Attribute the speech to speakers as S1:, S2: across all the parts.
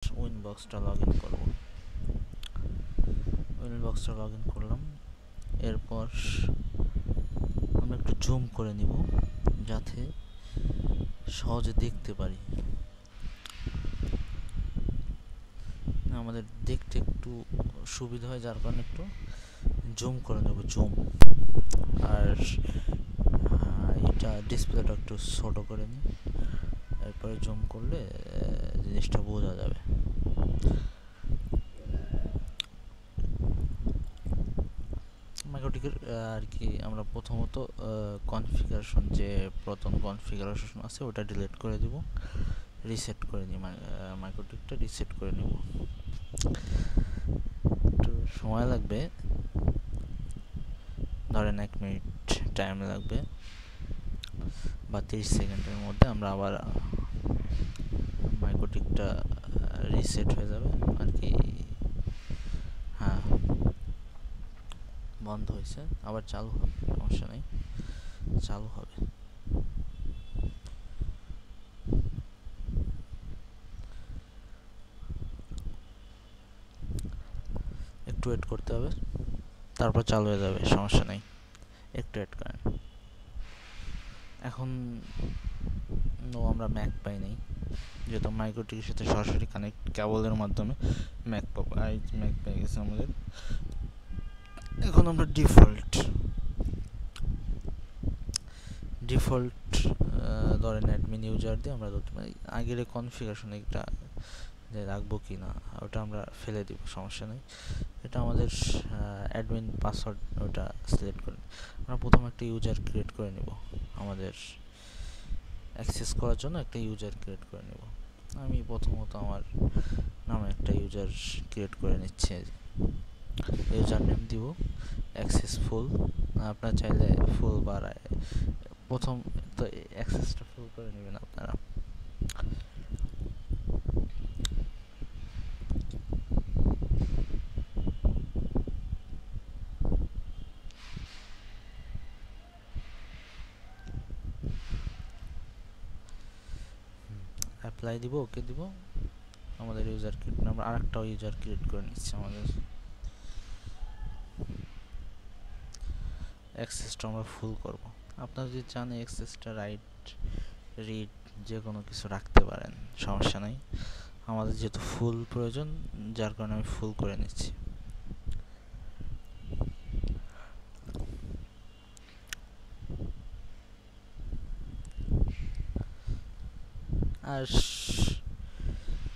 S1: উইনবক্সটা log in করবো। উইনবক্সটা log in করলাম। এরপর আমরা একটু জুম করে নিব যাতে সহজে দেখতে পারি। আমাদের দেখতে একটু সুবিধা হয়, যার কারণে একটু জুম করে নেব, জুম। আর এটা ডিসপ্লেটা একটু ছোট করে নিই, এরপরে জুম করলে জিনিসটা বোঝা যাবে। মাইক্রোটিকের আর কি আমরা প্রথমত কনফিগারেশন, যে প্রথম কনফিগারেশন আছে ওটা ডিলিট করে দিব, রিসেট করে নিই, মাইক্রোটিকটা রিসেট করে নেব। একটু সময় লাগবে, ধরেন 1 মিনিট টাইম লাগবে বা 30 সেকেন্ডের মধ্যে আমরা আবার মাইক্রোটিকটা রিসেট হয়ে যাবে আর কি। হ্যাঁ, বন্ধ হয়েছে, আবার চালু হবে, সমস্যা নেই, চালু হবে। একটু ওয়েট করতে হবে, তারপর চালু হয়ে যাবে, সমস্যা নেই, একটু ওয়েট করেন। এখন আমরা ম্যাক পাই নাই, যেহেতু মাইক্রোটিকের সাথে সরাসরি কানেক্ট কেবলের মাধ্যমে ম্যাক পাবো। ম্যাক পেয়ে গেছে আমাদের। এখন আমরা ডিফল্ট ধরেন অ্যাডমিন ইউজার দিয়ে আমরা আগের কনফিগারেশন একটা যে রাখবো কি না ওটা আমরা ফেলে দিব, সমস্যা নেই। এটা আমাদের অ্যাডমিন পাসওয়ার্ড, ওটা সিলেক্ট করে আমরা প্রথমে একটা ইউজার ক্রিয়েট করে নিব। আমাদের অ্যাক্সেস করার জন্য একটা ইউজার ক্রিয়েট করে নেব। আমি প্রথমত আমার নামে একটা ইউজার ক্রিয়েট করে নিচ্ছি। ইউজার নেম দিব অ্যাক্সেসফুল, আপনারা চাইলে ফুল বাড়ায়, প্রথম তো অ্যাক্সেসটা ফুল করে নেবেন আপনারা। অ্যাপ্লাই দিব, ওকে দিব। আমাদের ইউজার ক্রিয়েট, আমরা আরেকটা ইউজার ক্রিয়েট করে নিচ্ছি। আমাদের অ্যাক্সেসটা আমরা ফুল করব। আপনারা যদি চান অ্যাক্সেসটা রাইট রিড যে কোনো কিছু রাখতে পারেন, সমস্যা নাই। আমাদের যেহেতু ফুল প্রয়োজন, যার কারণে আমি ফুল করে নিচ্ছি। আর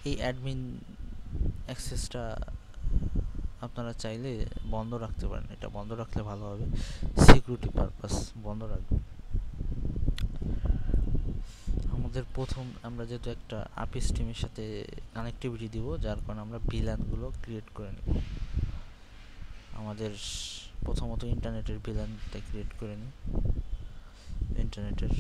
S1: এই অ্যাডমিন অ্যাক্সেসটা আপনারা চাইলে বন্ধ রাখতে পারেন, এটা বন্ধ রাখলে ভালো হবে, সিকিউরিটি পারপাস বন্ধ রাখবেন। আমাদের প্রথম আমরা যেহেতু একটা আপিস টিমের সাথে কানেক্টিভিটি দিব, যার কারণে আমরা ভিলানগুলো ক্রিয়েট করে নিব। আমাদের প্রথমত ইন্টারনেটের ভিলানটা ক্রিয়েট করে নিই। ইন্টারনেটের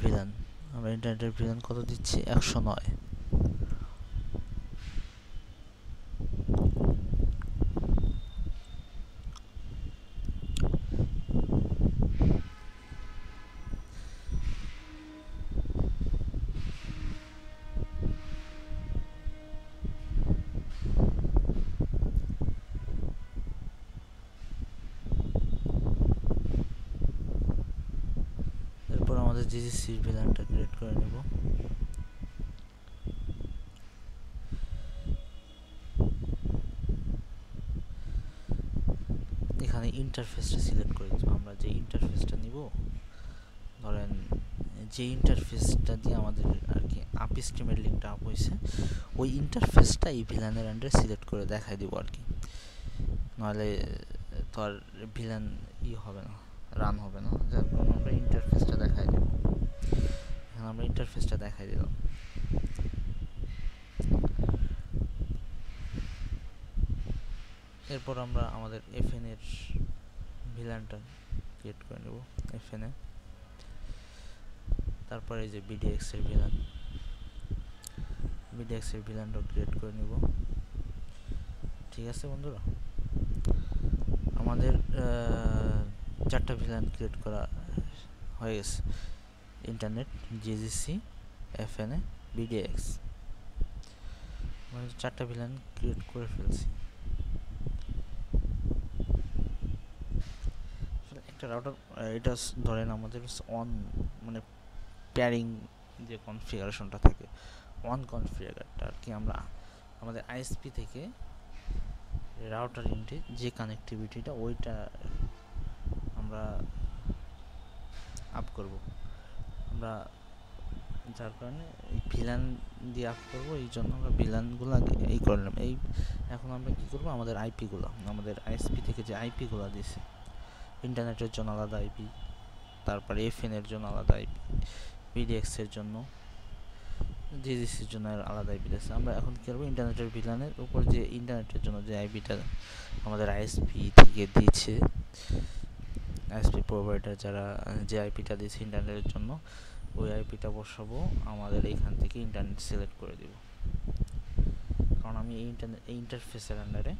S1: ভিলান, আমরা ইন্টারনেটের ভিলান কত দিচ্ছি, 109। এরপর আমাদের জিজিসির ভিলানটা ক্রিয়েট করে নেব। এখানে ইন্টারফেসটা সিলেক্ট করে দিব। আমরা যে ইন্টারফেসটা নিব, ধরেন যে ইন্টারফেসটা দিয়ে আমাদের আর কি আপিস টিমের লিঙ্কটা আপ হয়েছে, ওই ইন্টারফেসটা এই ভিলানের আন্ডারে সিলেক্ট করে দেখাই দিব আর কি। নাহলে তো আর ভিলান হবে না, রান হবে না, যার কারণে আমরা ইন্টারফেসটা দেখাই দেব। এখানে আমরা ইন্টারফেসটা দেখাই দিলাম। এরপর আমরা আমাদের এফএন এর ভিলানটা ক্রিয়েট করে নেব, এফএন এ। তারপরে এই যে বিডিএক্স এর ভিলান, বিডিএক্স এর ভিলানটাও ক্রিয়েট করে নেব। ঠিক আছে বন্ধুরা, আমাদের 4টা ভিলান ক্রিয়েট করা হয়ে গেছে। ইন্টারনেট, জিজিসি, এফএনএ, বিডিএক্স, মানে 4টা ভিলান ক্রিয়েট করে ফেলছি। একটা রাউটার, এটা ধরেন আমাদের অন মানে প্যারিং যে কনফিগারেশনটা থাকে, অন কনফিগারটা আর কি, আমরা আমাদের আইএসপি থেকে রাউটার ইন্টে যে কানেক্টিভিটিটা ওইটা আমরা আপ করব, আমরা যার কারণে এই ভিলান দিয়ে আপ করবো। এই জন্য আমরা ভিলানগুলো এই করলাম। এই এখন আমরা কী করবো, আমাদের আইপিগুলো, আমাদের আইএসপি থেকে যে আইপিগুলো দিয়েছে, ইন্টারনেটের জন্য আলাদা আইপি, তারপরে এফএনের জন্য আলাদা আইপি, বিডিএক্সের জন্য, জিজিসির জন্য আলাদা আইপি দিয়েছে। আমরা এখন কী করবো, ইন্টারনেটের ভিলানের উপর যে ইন্টারনেটের জন্য যে আইপিটা আমাদের আইএসপি থেকে দিয়েছে, আইএসপি প্রোভাইডার যারা যে আইপিটা দিয়েছে ইন্টারনেটের জন্য, ওই আইপিটা বসাবো, আমাদের এইখান থেকে ইন্টারনেট সিলেক্ট করে দিব। কারণ আমি এই ইন্টারফেসের আন্ডারে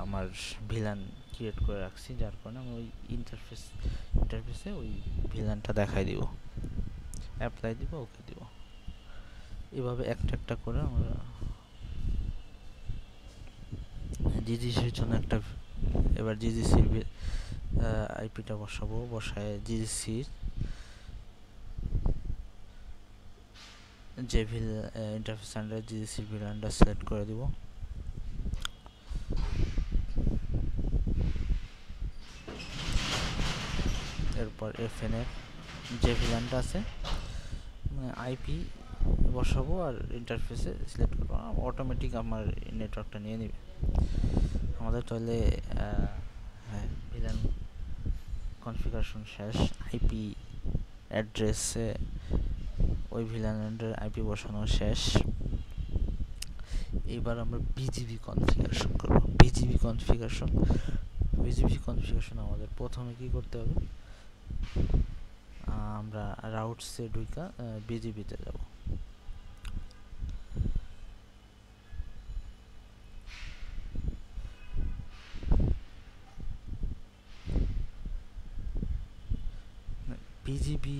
S1: আমার ভিলান ক্রিয়েট করে রাখছি, যার কারণে আমি ওই ইন্টারফেসে ওই ভিলানটা দেখাই দিব, অ্যাপ্লাই দিব, ওকে দিব। এভাবে একটা একটা করে আমরা জিজিসির জন্য একটা, এবার জিজিসির আইপিটা বসাবো, বসায় জিজিসির যে ইন্টারফেস আন্ডারে জিজিসির ভিলানটা সিলেক্ট করে দিব। এরপর এফএনের যে ভিলানটা আছে, মানে আইপি বসাবো আর ইন্টারফেসে সিলেক্ট করবো, অটোমেটিক আমার নেটওয়ার্কটা নিয়ে নেবে। আমাদের তাহলে হ্যাঁ, ভিলান কনফিগারেশন শেষ। আইপি অ্যাড্রেসে ওই ভিলানের আইপি বসানো শেষ। এবার আমরা বিজিবি কনফিগারেশন করব। বিজিবি কনফিগারেশন আমাদের প্রথমে কি করতে হবে, আমরা রাউটসে ঢুকা বিজিবিতে যাব। বিজিবি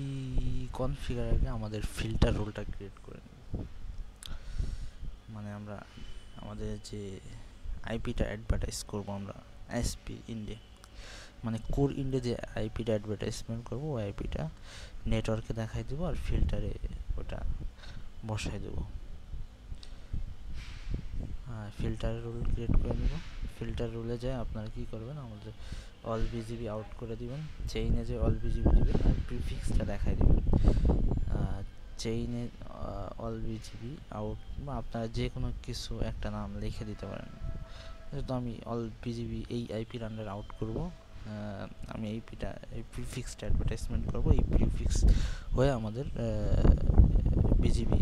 S1: কনফিগারে আমাদের ফিল্টার রোলটা ক্রিয়েট করে নেব। মানে আমরা আমাদের যে আইপিটা অ্যাডভার্টাইজ করব আমরা আইএসপি ইন্ডে, মানে কোর ইন্ডে যে আইপিটা অ্যাডভার্টাইজমেন্ট করবো, ওই আইপিটা নেটওয়ার্কে দেখাই দেবো আর ফিল্টারে ওটা বসাই দেবো। ফিল্টার রুল ক্রিয়েট করে নেব। ফিল্টার রুলে যায় আপনারা কি করবেন, আমাদের অল বিজিবি আউট করে দিবেন, চেইনে যে অল বিজিবি দিবেন আর প্রিফিক্সটা দেখাই দিবেন। চেইনে অল বিজিবি আউট, বা আপনারা যে কোনো কিছু একটা নাম লিখে দিতে পারেন। যেহেতু আমি অল বিজিবি এই আইপির আন্ডার আউট করব, আমি আইপিটা এই প্রিফিক্সটা অ্যাডভার্টাইজমেন্ট করব, এই প্রিফিক্স হয়ে আমাদের বিজিবি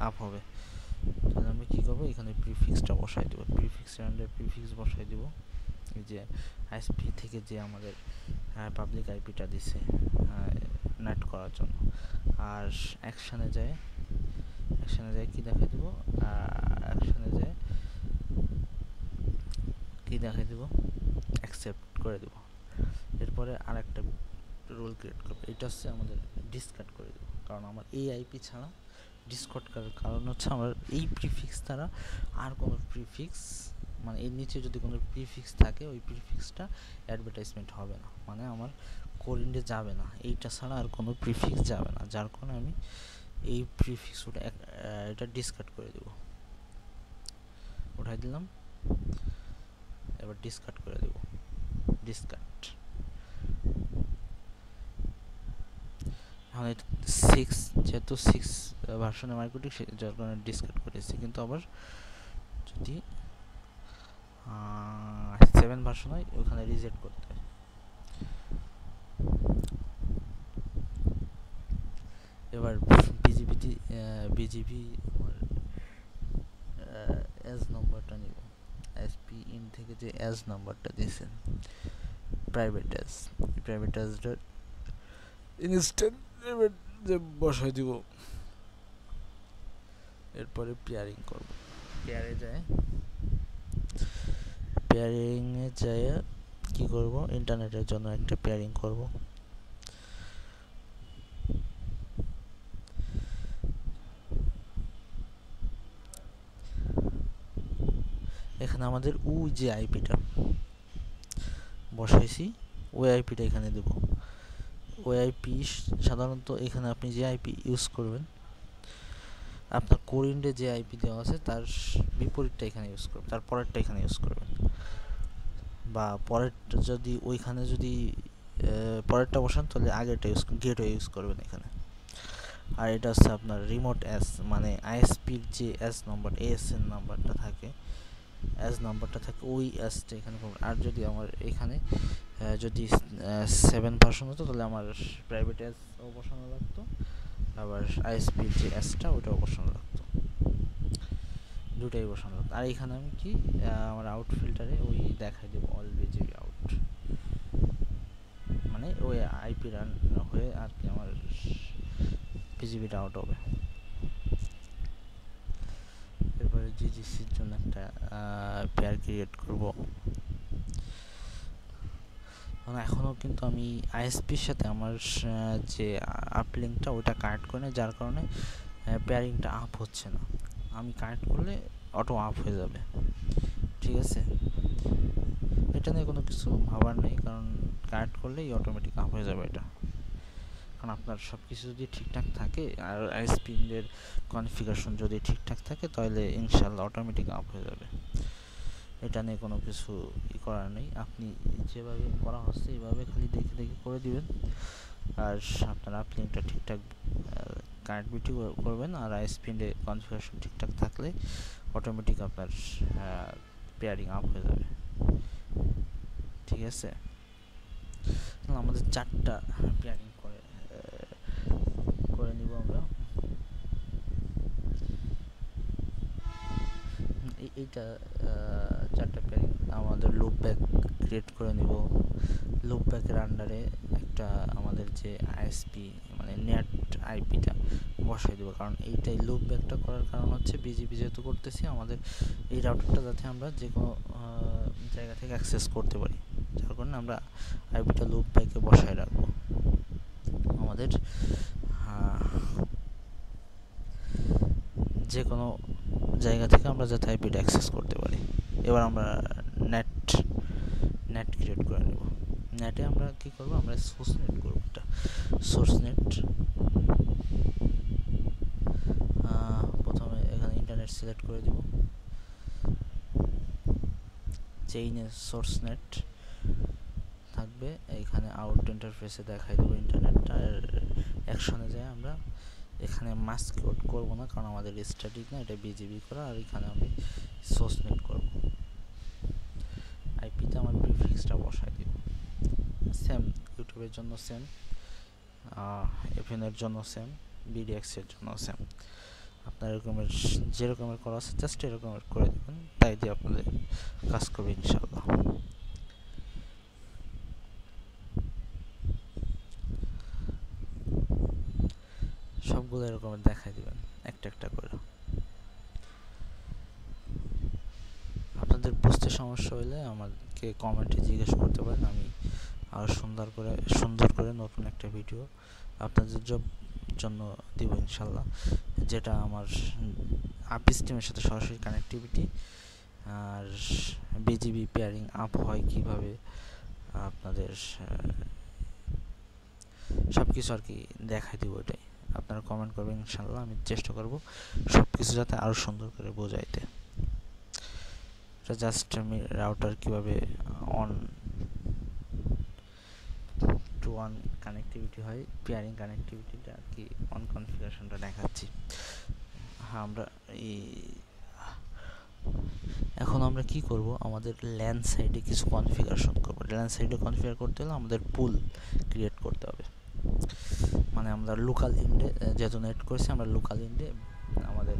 S1: আপ হবে। তাহলে আমি কী করবো, এখানে প্রিফিক্সটা বসাই দেবো, প্রিফিক্সের আন্ডারে প্রিফিক্স বসাই দেবো। এই যে আইএসপি থেকে যে আমাদের পাবলিক আইপিটা দিছে নেট করার জন্য। আর অ্যাকশানে যায় কি দেখাই দেবো, অ্যাকশানে যায় কি দেখাই দেবো, অ্যাকসেপ্ট করে দেবো। এরপরে আর একটা রুল ক্রিয়েট করবো, এটা হচ্ছে আমাদের ডিসকার্ড করে দেবো। কারণ আমার এই আইপি ছাড়া ডিসকার্ড করার কারণ হচ্ছে আমার এই প্রিফিক্স ছাড়া আর কোনো প্রিফিক্স, মানে এর নিচে যদি কোনো প্রিফিক্স থাকে ওই প্রিফিক্সটা অ্যাডভার্টাইজমেন্ট হবে না, মানে আমার কোর ইন্ডে যাবে না, এইটা ছাড়া আর কোনো প্রিফিক্স যাবে না। যার কারণে আমি এই প্রিফিক্স ওটা এটা ডিসকার্ড করে দেবো, উঠাই দিলাম। এবার ডিসকার্ড করে দেবো, ডিসকার্ড। এখন 6 যেহেতু 6 ভার্সনের মাইক্রোটিক, যার কারণে ডিসকার্ড করেছি। কিন্তু আবার যদি 7 ভার্সন হয় ওখানে রিজেক্ট করতে হয়। এবার বিজিবি এজ নাম্বারটা নিব, এসপি ইন থেকে যে এজ নাম্বারটা দিয়েছে প্রাইভেট এজটা ইনস্ট্যান্ট যে বসাই দিব। এরপরে পেয়ারিং করব, পেয়ারে যায় পেয়ারিং এ যাই কি করব, ইন্টারনেটের জন্য একটা পেয়ারিং করব। এখানে আমাদের ওই যে আইপিটা বসাইছি ওই আইপিটা এখানে দেব। ওই আইপি সাধারণত এখানে আপনি যে আইপি ইউজ করবেন, আপনার কোর ইন্ডে যে আইপি দেওয়া আছে তার বিপরীতটা এখানে ইউজ করবেন, তার পরেরটা এখানে ইউজ করবেন। বা পরেরটা যদি ওইখানে যদি পরেরটা বসান তাহলে আগেরটা ইউজ গেটওয়ে ইউজ করবেন এখানে। আর এটা হচ্ছে আপনার রিমোট এস, মানে আইএসপির যে এস নাম্বার, এএসএন নাম্বারটা থাকে, এস নাম্বারটা থাকে, ওই এসটা এখানে করবেন। আর যদি আমার এখানে যদি 7 ভার্সন হতো তাহলে আমার প্রাইভেট এস বসানো লাগতো, আবার আইএসপির যে এসটা ওটাও বসানো লাগতো, দুটাই বসানো লাগতো। আর এখানে আমি কি আমার আউট ফিল্টারে ওই দেখাই দেবো অল বিজিবি আউট, মানে ওই আইপি রান হয়ে আর কি আমার বিজিবিটা আউট হবে। এরপরে জিজিসির জন্য একটা পেয়ার ক্রিয়েট করব। এখনও কিন্তু আমি আইএসপির সাথে আমার যে আপলিঙ্কটা ওটা কানেক্ট করে নেই, যার কারণে পেয়ারিংটা আপ হচ্ছে না। আমি কানেক্ট করলে অটো আপ হয়ে যাবে, ঠিক আছে? এটা নিয়ে কোনো কিছু ভাবার নেই, কারণ কানেক্ট করলেই অটোমেটিক আপ হয়ে যাবে এটা। কারণ আপনার সব কিছু যদি ঠিকঠাক থাকে আর আইএসপির কনফিগারেশন যদি ঠিকঠাক থাকে তাহলে ইনশাল্লাহ অটোমেটিক আপ হয়ে যাবে। এটা নিয়ে কোনো কিছু করার নেই, আপনি যেভাবে করা হচ্ছে এইভাবে খালি দেখে দেখে করে দিবেন। আর আপনার আপলিঙ্কটা ঠিকঠাক কানেক্টিভিটি করবেন, আর আইএসপির কনফিগারেশন ঠিকঠাক থাকলে অটোমেটিক আপনার পেয়ারিং আপ হয়ে যাবে, ঠিক আছে? আমাদের 4টা পেয়ারিং করে নিব আমরা। এইটা 4টা পেয়ারিং আমাদের লুপ ব্যাক ক্রিয়েট করে নিব। লুপ ব্যাকের আন্ডারে একটা আমাদের যে আইএসপি মানে নেট আইপিটা বসাই দেবো, কারণ এইটাই লুপ ব্যাকটা করার কারণ হচ্ছে বিজিবি যেহেতু করতেছি আমাদের এই রাউটারটা যাতে আমরা যে কোনো জায়গা থেকে অ্যাক্সেস করতে পারি, যার কারণে আমরা আইপিটা লুপ ব্যাকে বসায় রাখবো আমাদের যে কোনো জায়গা থেকে আমরা যাতে আইপিটা অ্যাক্সেস করতে পারি। এবার আমরা নেট ক্রিয়েট করে নেব। নেটে আমরা কি করব, আমরা সোর্স নেট করব। এটা সোর্স নেট, প্রথমে এখানে ইন্টারনেট সিলেক্ট করে দিব, চেইনে সোর্স নেট থাকবে, এইখানে আউট ইন্টারফেসে দেখাই দেবো ইন্টারনেটটা। আর অ্যাকশনে যায় আমরা এখানে মাস্ক কোড করবো না, কারণ আমাদের স্ট্যাটিক না, এটা বিজিবি করা। আর এখানে আমি সোর্স নেট করব, আইপিতে আমার প্রিফিক্সটা বসাই দিব। সেম ইউটিউবের জন্য সেম, এফএনের জন্য সেম, বিডিএক্সের জন্য সেম। আপনার এরকমের যেরকমের করা আছে জাস্ট এরকমের করে দেবেন, তাই দিয়ে আপনাদের কাজ করবে ইনশাল্লাহ। সবগুলো এরকমের দেখাই দিবেন একটা একটা করে। আপনাদের বুঝতে সমস্যা হলে আমাকে কমেন্টে জিজ্ঞেস করতে পারেন, আমি আরও সুন্দর করে নতুন একটা ভিডিও আপনাদের জন্য দিব ইনশাল্লাহ, যেটা আমার আপিস টিমের সাথে সরাসরি কানেক্টিভিটি আর বিজিবি পেয়ারিং আপ হয় কিভাবে, আপনাদের সব কিছু আর কি দেখাই দিব। এটাই আপনারা কমেন্ট করবেন ইনশাল্লাহ, আমি চেষ্টা করব সব কিছু যাতে আরও সুন্দর করে বোঝাইতে। এটা জাস্ট আমি রাউটার কীভাবে অন টু ওয়ান কানেক্টিভিটি হয়, পেয়ারিং কানেক্টিভিটিটা আর কি অন কনফিগারেশনটা দেখাচ্ছি। হ্যাঁ, আমরা এখন আমরা কি করব, আমাদের ল্যান সাইডে কিছু কনফিগারেশন করব। ল্যান সাইডে কনফিগার করতে হলে আমাদের পুল ক্রিয়েট করতে হবে, মানে আমরা লোকাল ইন্ডে যেহেতু নেট করেছি, আমরা লোকাল ইন্ডে আমাদের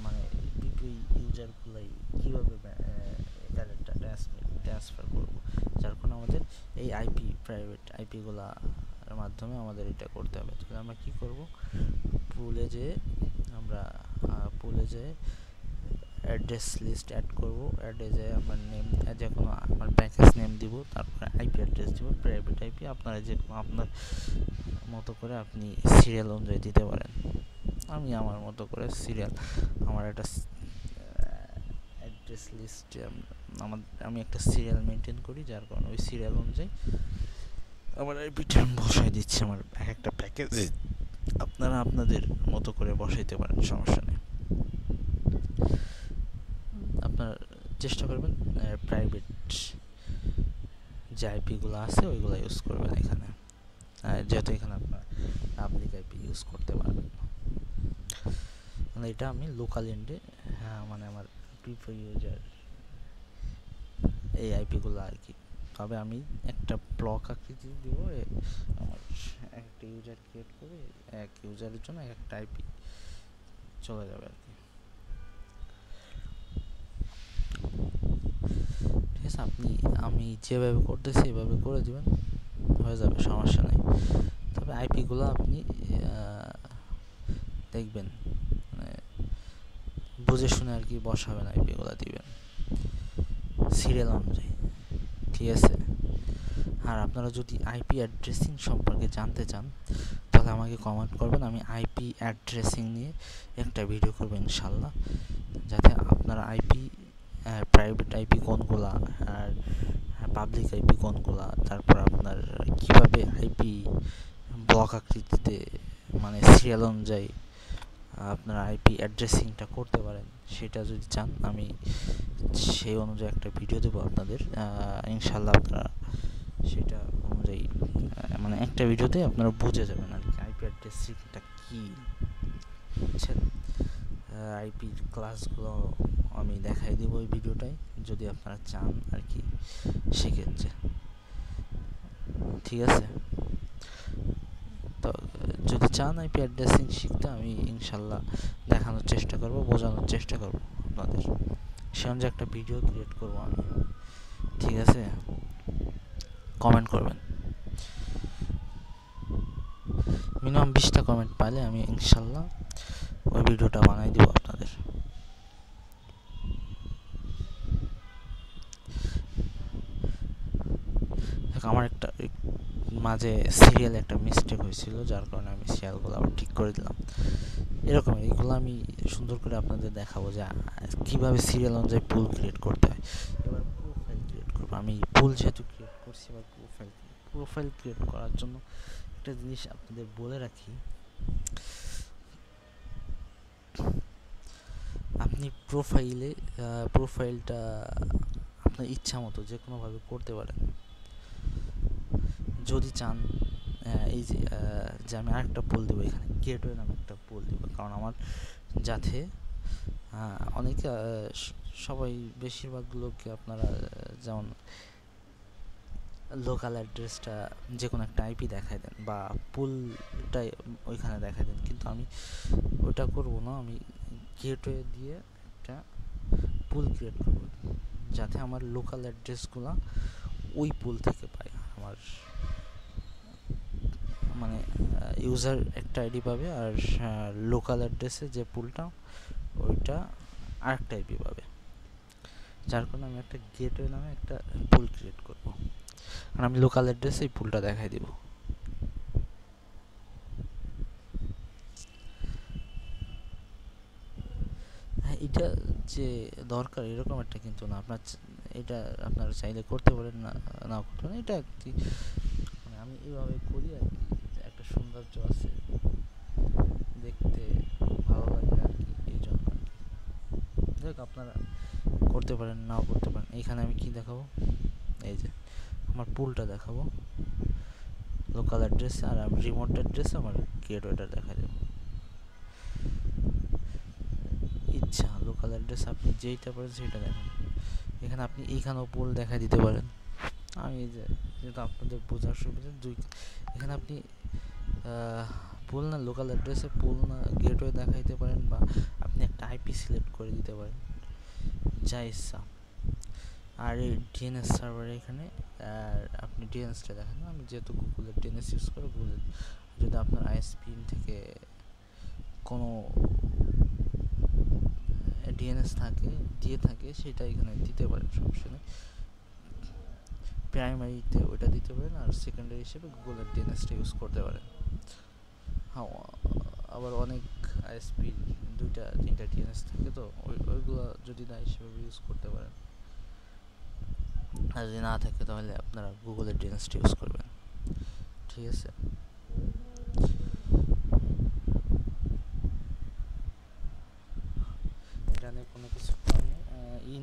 S1: মানে পিপি ইউজারগুলাই কীভাবে ডাটাটা ট্রান্সফার করব, যার কারণে আমাদের এই আইপি প্রাইভেট আইপিগুলার মাধ্যমে আমাদের এটা করতে হবে। তাহলে আমরা কী করব, পুলে যেয়ে অ্যাড্রেস লিস্ট অ্যাড করব। অ্যাড্রেসে আমার নেম, যে কোনো আমার প্যাকেজ নেম দিব, তারপরে আইপি অ্যাড্রেস দিব, প্রাইভেট আইপি। আপনারা যে কোনো আপনার মতো করে আপনি সিরিয়াল অনুযায়ী দিতে পারেন। আমি আমার মতো করে সিরিয়াল, আমার একটা অ্যাড্রেস লিস্ট, আমি একটা সিরিয়াল মেনটেন করি, যার কারণে ওই সিরিয়াল অনুযায়ী আমার আইপিটা বসাই দিচ্ছি আমার এক একটা প্যাকেজে। আপনারা আপনাদের মতো করে বসাইতে পারেন, সমস্যা নেই। আপনার চেষ্টা করবেন প্রাইভেট যে আইপিগুলো আছে ওইগুলো ইউজ করবেন এখানে, যেহেতু এখানে আপনার পাবলিক আইপি ইউজ করতে পারবেন না। মানে এটা আমি লোকাল এন্ডে, মানে আমার প্রিফার ইউজার এই আইপিগুলো আর কি। তবে আমি একটা ব্লক আকৃতি দিব, আমার একটা ইউজার ক্রিয়েট করে এক ইউজারের জন্য একটা আইপি চলে যাবে আর কি। ঠিক আছে, আমি যেভাবে করতেছি এভাবে করে দিবেন, হয়ে যাবে, সমস্যা নেই। তবে আইপিগুলো আপনি দেখবেন মানে বুঝে শুনে আর কি বসাবেন, আইপিগুলো দিবেন সিরিয়াল অনুযায়ী, ঠিক আছে। আর আপনারা যদি আইপি অ্যাড্রেসিং সম্পর্কে জানতে চান তাহলে আমাকে কমেন্ট করবেন, আমি আইপি অ্যাড্রেসিং নিয়ে একটা ভিডিও করবো ইনশাল্লাহ, যাতে আপনারা আইপি প্রাইভেট আইপি কোনগুলা আর পাবলিক আইপি কোনগুলা, তারপর আপনার কিভাবে আইপি ব্লক আকৃতিতে মানে সিরিয়াল অনুযায়ী আপনারা আইপি অ্যাড্রেসিংটা করতে পারেন, সেটা যদি চান আমি সেই অনুযায়ী একটা ভিডিও দেবো আপনাদের। ইনশাল্লাহ আপনারা সেটা অনুযায়ী মানে একটা ভিডিওতে আপনারা বুঝে যাবেন আর কি আইপি অ্যাড্রেসিংটা কী, বুঝছেন। আইপির ক্লাসগুলো আমি দেখাই দেবো ওই ভিডিওটায়, যদি আপনারা চান আর কি সেক্ষেত্রে, ঠিক আছে। তো যদি চান আইপি অ্যাড্রেসিং শিখতে, আমি ইনশাল্লাহ দেখানোর চেষ্টা করব, বোঝানোর চেষ্টা করব আপনাদের, সে অনুযায়ী একটা ভিডিও ক্রিয়েট করব আমি, ঠিক আছে। কমেন্ট করবেন, মিনিমাম 20টা কমেন্ট পাইলে আমি ইনশাল্লাহ ওই ভিডিওটা বানাই দিব আপনাদের। আমার একটা মাঝে সিরিয়াল একটা মিস্টেক হয়েছিল, যার কারণে আমি সিরিয়ালগুলো আবার ঠিক করে দিলাম। এরকম এইগুলো আমি সুন্দর করে আপনাদের দেখাবো যে কীভাবে সিরিয়াল অনুযায়ী পুল ক্রিয়েট করতে হয়। এবার প্রোফাইল ক্রিয়েট করবো আমি, পুল যেহেতু ক্রিয়েট করছি, এবার প্রোফাইল ক্রিয়েট করার জন্য একটা জিনিস আপনাদের বলে রাখি, আপনি প্রোফাইলটা আপনার ইচ্ছা মতো যে কোনোভাবে করতে পারেন। যদি চান এই যে আমি আরেকটা পোল দেবো এখানে, গেটওয়ে নামে একটা পোল দেবো, কারণ আমার যাতে অনেকে সবাই বেশিরভাগ লোককে আপনারা যেমন লোকাল অ্যাড্রেসটা যে কোনো একটা আইপি দেখায় দেন বা পুলটাই ওইখানে দেখায় দেন, কিন্তু আমি ওটা করব না, আমি গেটওয়ে দিয়ে একটা পুল ক্রিয়েট করব, যাতে আমার লোকাল অ্যাড্রেসগুলো ওই পুল থেকে পায়। আমার মানে ইউজার একটা আইডি পাবে, আর লোকাল অ্যাড্রেসে যে পুলটা ওইটা আরেকটা আইপি পাবে, যার কারণে আমি একটা গেটওয়ে নামে একটা পুল ক্রিয়েট করব, আর আমি লোকাল অ্যাড্রেসে এই পুলটা দেখাই দিব। হ্যাঁ, এটা যে দরকার এরকম একটা কিন্তু না, এটা আপনারা চাইলে করতে পারেন, না করতে পারেন, এটা একটি মানে আমি এইভাবে করি আর কি, একটা সৌন্দর্য আছে, দেখতে ভালো লাগে আর কি, এই জন্য আর কি। দেখ আপনারা করতে পারেন, নাও করতে পারেন। এইখানে আমি কি দেখাবো, এই যে আমার পুলটা দেখাবো লোকাল অ্যাড্রেস, আর আমি রিমোট অ্যাড্রেস আমার গেটওয়েটা দেখা দেবো। ইচ্ছা লোকাল অ্যাড্রেস আপনি যেইটা পারেন সেইটা দেখুন, এখানে আপনি এইখানেও পুল দেখা দিতে পারেন। আমি এই যে যেটা আপনাদের বোঝার সুবিধা, এখানে আপনি পুল না লোকাল অ্যাড্রেসে পুল না গেটওয়ে দেখাইতে পারেন, বা আপনি একটা আইপি সিলেক্ট করে দিতে পারেন, যা ইচ্ছা। আর এই ডিএনএস সার্ভারে এখানে আপনি ডিএনএসটা দেখেন, আমি যেহেতু গুগলের ডিএনএস ইউজ করে, গুগলের যদি আপনার আইএসপি থেকে কোনো ডিএনএস দিয়ে থাকে সেটা এখানে দিতে পারেন, সমস্যা নেই। প্রাইমারিতে ওইটা দিতে পারেন, আর সেকেন্ডারি হিসেবে গুগলের ডিএনএসটা ইউজ করতে পারেন। হ্যাঁ, আবার অনেক আইএসপি 2-3টা ডিএনএস থাকে, তো ওইগুলো যদি না সেভাবে ইউজ করতে পারেন। আর যদি না থাকে তাহলে আপনারা গুগলের ডিএনএসটা ইউজ করবেন, ঠিক আছে। এখানে কোনো কিছু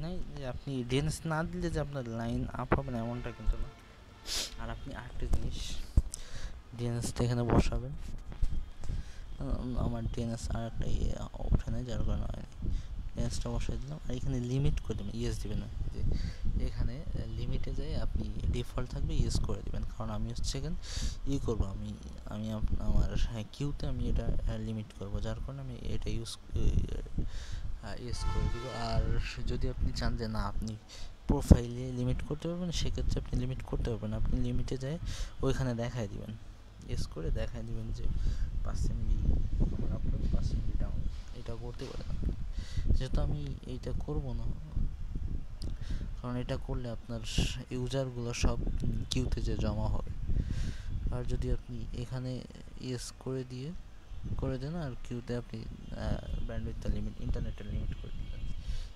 S1: নাই যে আপনি ডিএনএস না দিলে যে আপনার লাইন আপ হবে না, এমনটা কিন্তু না। আর আপনি আরেকটা জিনিস, ডিএনএসটা এখানে বসাবেন। আমার ডিএনএস আর একটা অপশানে, যার কারণে হয়নি। ডিএনএসটা বসাই দিলাম, আর এখানে লিমিট করে দেবেন, ইয়েস দিবেন না, যে এখানে লিমিটে যাই আপনি ডিফল্ট থাকবে ইয়েস করে দিবেন। কারণ আমি হচ্ছে এখানে করবো, আমি আমার কিউতে আমি এটা লিমিট করব, যার কারণে আমি এটা ইউজ করে দিব। আর যদি আপনি চান যে না আপনি প্রোফাইলে লিমিট করতে পারবেন, সেক্ষেত্রে আপনি লিমিট করতে পারবেন। আপনি লিমিটে যায় ওইখানে দেখায় দিবেন, ইয়েস করে দেখায় দিবেন যে 5 MB আমার আপলোড, 5 MB ডাউন, এটা করতে পারেন। যেহেতু আমি এইটা করব না, কারণ এটা করলে আপনার ইউজারগুলো সব কিউতে যে জমা হবে। আর যদি আপনি এখানে ইয়েস করে দেন আর কিউতে আপনি ব্যান্ডউইথটা লিমিট, ইন্টারনেটের লিমিট করে দিলেন,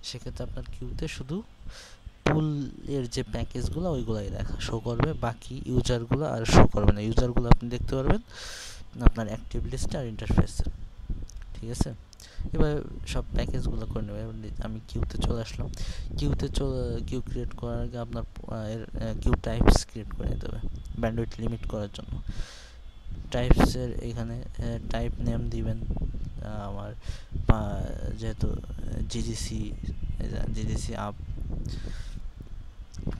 S1: সেক্ষেত্রে আপনার কিউতে শুধু পুলের যে প্যাকেজগুলো ওইগুলাই শো করবে, বাকি ইউজারগুলো আর শো করবে না। ইউজারগুলো আপনি দেখতে পারবেন আপনার অ্যাক্টিভ লিস্টে আর ইন্টারফেসে, ঠিক আছে। এবার সব প্যাকেজগুলো করে নেবে। আমি কিউতে চলে আসলাম। কিউ ক্রিয়েট করার আগে আপনার কিউ টাইপস ক্রিয়েট করে নিতে হবে ব্যান্ডউইথ লিমিট করার জন্য। টাইপসের এখানে টাইপ নেম দিবেন। আমার যেহেতু জিজিসি আপ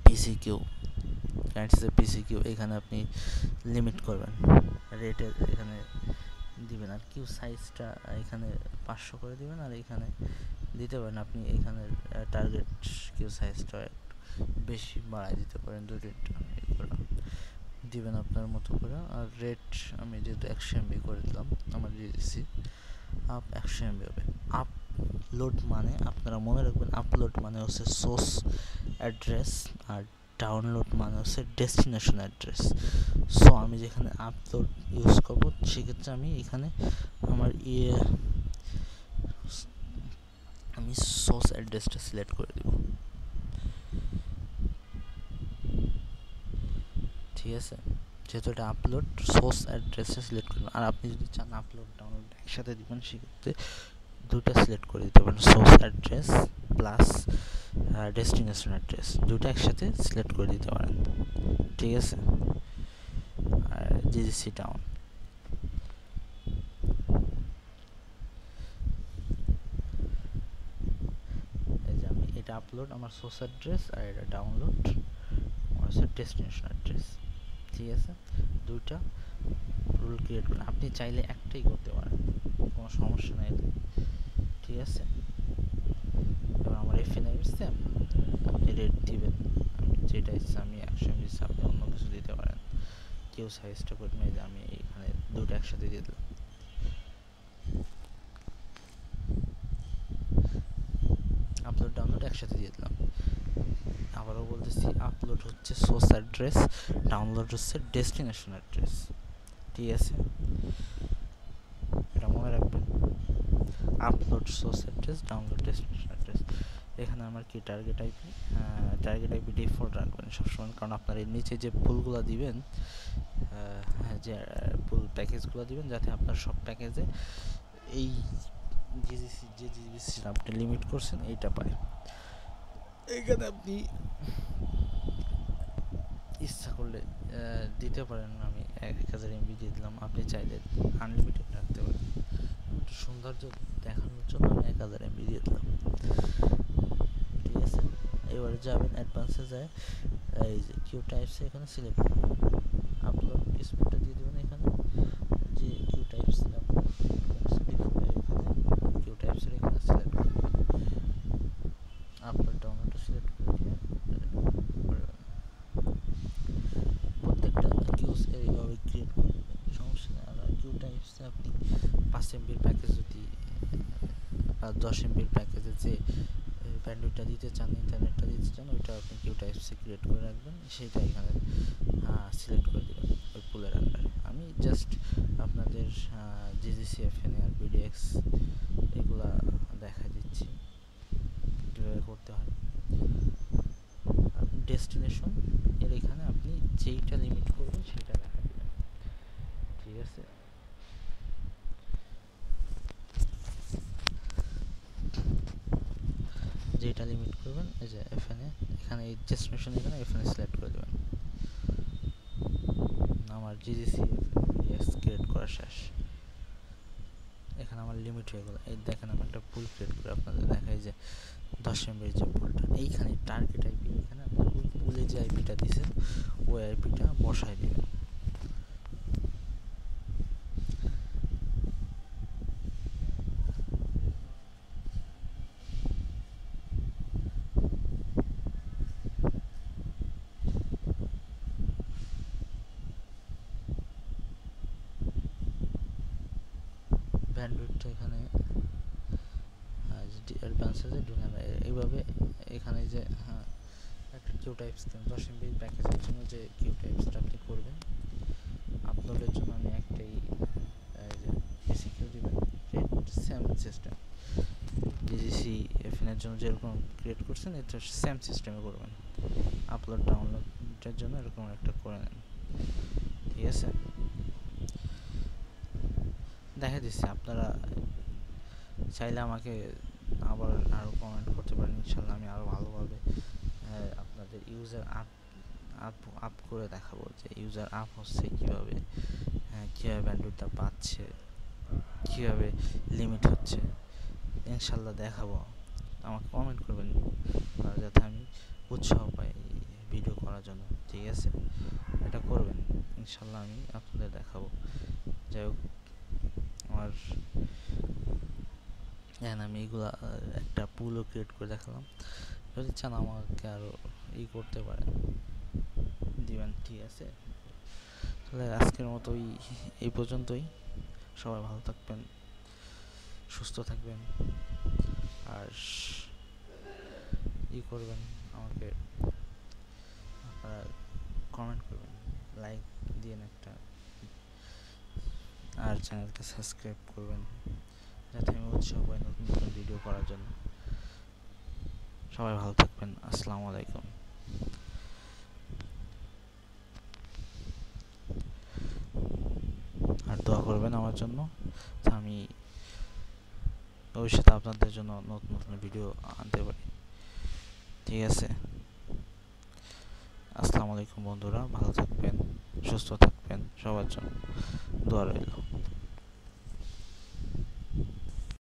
S1: পিসি কিউ, পিসি কিউ, এখানে আপনি লিমিট করবেন, রেটের এখানে দিবেন। আর কিউ সাইজটা এখানে 500 করে দিবেন। আর এখানে দিতে পারেন আপনি এখানে টার্গেট কিউ সাইজটা বেশি বাড়ায় দিতে পারেন, 2-3টা দিবেন আপনার মতো করে। আর রেট আমি যেহেতু 100 MB করে দিলাম, আমার জিজিসি আপ 100 MB হবে। আপলোড মানে আপনারা মনে রাখবেন, আপলোড মানে হচ্ছে সোর্স অ্যাড্রেস, আর ডাউনলোড মানে হচ্ছে ডেস্টিনেশন অ্যাড্রেস। সো আমি যেখানে আপলোড ইউজ করব, সেক্ষেত্রে আমি এখানে আমার আমি সোর্স অ্যাড্রেসটা সিলেক্ট করে দিব, ঠিক আছে। যেহেতু এটা আপলোড, সোর্স অ্যাড্রেসটা সিলেক্ট করবেন। আর আপনি যদি চান আপলোড ডাউনলোড একসাথে দিবেন, সেক্ষেত্রে দুটো সিলেক্ট করে দিতে পারেন, source address plus destination address, দুটো একসাথে সিলেক্ট করে দিতে পারেন, ঠিক আছে। আর জিজিসি ডাউন, এই যে আমি এটা আপলোড আমার সোর্স অ্যাড্রেস, আর এটা ডাউনলোড আমার হচ্ছে ডেস্টিনেশন অ্যাড্রেস, ঠিক আছে। দুইটা রুল ক্রিয়েট করেন, আপনি চাইলে একটাই করতে পারেন, কোনো সমস্যা নেই, ঠিক আছে। এবার আমার এখানে এসছে, আপনি রেট দিবেন, আমি যেটা ইচ্ছা, আমি 100 MB আপনি অন্য কিছু দিতে পারেন। কিউ সাইজটা করে নিয়ে যে আমি এখানে দুটো একসাথে দিয়ে দিলাম। আপলোড ডাউনলোড একসাথে দিয়ে দিলাম। আবারও বলতেছি, আপলোড হচ্ছে সোর্স অ্যাড্রেস, ডাউনলোড হচ্ছে ডেস্টিনেশন অ্যাড্রেস, ঠিক আছে। এটা মনে রাখবেন, upload source address, download destination address. এখানে আমার কি টার্গেট আইপি ডিফল্ট রাখবেন সবসময়, কারণ আপনার এর নিচে যে পুলগুলো দিবেন, যে পুল প্যাকেজগুলো দিবেন, যাতে আপনার সব প্যাকেজে এই জিজিসি আপনি লিমিট করছেন এইটা পায়। এইখানে আপনি ইচ্ছা করলে দিতে পারেন, আমি 1000 MB দিয়ে দিলাম, আপনি চাইলে আনলিমিটেড রাখতে পারেন। একটু সৌন্দর্য দেখানোর জন্য আমি 1000 MB দিয়ে দিলাম, ঠিক আছে। এবারে যাবেন অ্যাডভান্সে, যায় এই যে কিউ টাইপসে এখানে সিলেক্ট করবেন, আপলোড স্পিডটা দিয়ে দেবেন। এখানে যে কিউ টাইপস কিউ টাইপসের এখানে সিলেক্ট করবেন, আপলোড ডাউনলোডটা সিলেক্ট করে দিয়ে প্রত্যেকটা কিউস এইভাবে ক্রিয়েট করে দেবেন, সমস্যা নেই। আর কিউ টাইপসে আপনি 5 MB প্যাকেজ যদি 10 MB প্যাকেজে যে ব্যান্ডউইডটা দিতে চান, ইন্টারনেটটা দিতে চান, ওইটা আপনি কিউ টাইপসে ক্রিয়েট করে রাখবেন, সেইটা এখানে সিলেক্ট করে দেবেন ওই পুলের আন্ডারে। আমি জাস্ট আপনাদের জিজিসি, এফএনএ আর বিডিএক্স এগুলা দেখা দিচ্ছি কীভাবে করতে হয়। ডেস্টিনেশন এর এখানে আপনি যেইটা লিমিট করবেন সেটা দেখা দেবেন, ঠিক আছে। যেটা লিমিট করবেন এই যে এফএনএ, এখানে এই ডেস্টিনেশন এখানে এফএনএ সিলেক্ট করে দেবেন। আমার জিজিসি এফএনএস ক্রিয়েট করা শেষ। এখানে আমার লিমিট হয়ে গেল। এই দেখেন আমি একটা পুল ক্রিয়েট করে আপনাদের দেখাই যে 10 এমবির যে পুলটা, এইখানে টার্গেট আইপি, এখানে আপনি ওই পুলে যে আইপিটা দিয়েছেন ওই আইপিটা বসায় দিবেন। ব্যান্ডউইডটা এখানে অ্যাডভান্স আছে এইভাবে এখানে যে একটা কিউ টাইপস 10 এমবি প্যাকেজের জন্য যে কিউ টাইপসটা আপনি করবেন, আপলোডের জন্য আমি একটাই এসিকিউ দিবেন, সেম সিস্টেম ডিজিসি এফএনএর জন্য যেরকম ক্রিয়েট করছেন এটা সেম সিস্টেমে করবেন। আপলোড ডাউনলোডের জন্য এরকম একটা করে নেন, ঠিক আছে। দেখা দিচ্ছি, আপনারা চাইলে আমাকে আবার আরও কমেন্ট করতে পারেন, ইনশাল্লাহ আমি আরও ভালোভাবে আপনাদের ইউজার আপ করে দেখাবো যে ইউজার আপ হচ্ছে কীভাবে, কীভাবে ব্যান্ডউইডটা পাচ্ছে, কীভাবে লিমিট হচ্ছে, ইনশাল্লাহ দেখাবো। আমাকে কমেন্ট করবেন যাতে আমি উৎসাহ পাই ভিডিও করার জন্য, ঠিক আছে। এটা করবেন, ইনশাল্লাহ আমি আপনাদের দেখাবো। যাই হোক, আমার আমি এইগুলা একটা পুলও ক্রিয়েট করে দেখালাম, যদি চান আমাকে আরও করতে পারেন দিবেন, ঠিক আছে। তাহলে আজকের মতো এই পর্যন্তই। সবাই ভালো থাকবেন, সুস্থ থাকবেন, আর করবেন আমাকে, আপনারা কমেন্ট করবেন, লাইক দিন একটা, আর চ্যানেলকে সাবস্ক্রাইব করবেন যাতে আমি উৎসাহ পাই নতুন নতুন ভিডিও করার জন্য। সবাই ভালো থাকবেন, আসসালামু আলাইকুম। আর দোয়া করবেন আমার জন্য, আমি ভবিষ্যতে আপনাদের জন্য নতুন নতুন ভিডিও আনতে পারি, ঠিক আছে। আসসালামু আলাইকুম বন্ধুরা, ভালো থাকবেন, সুস্থ থাকবেন, সবার জন্য দোয়া রইল।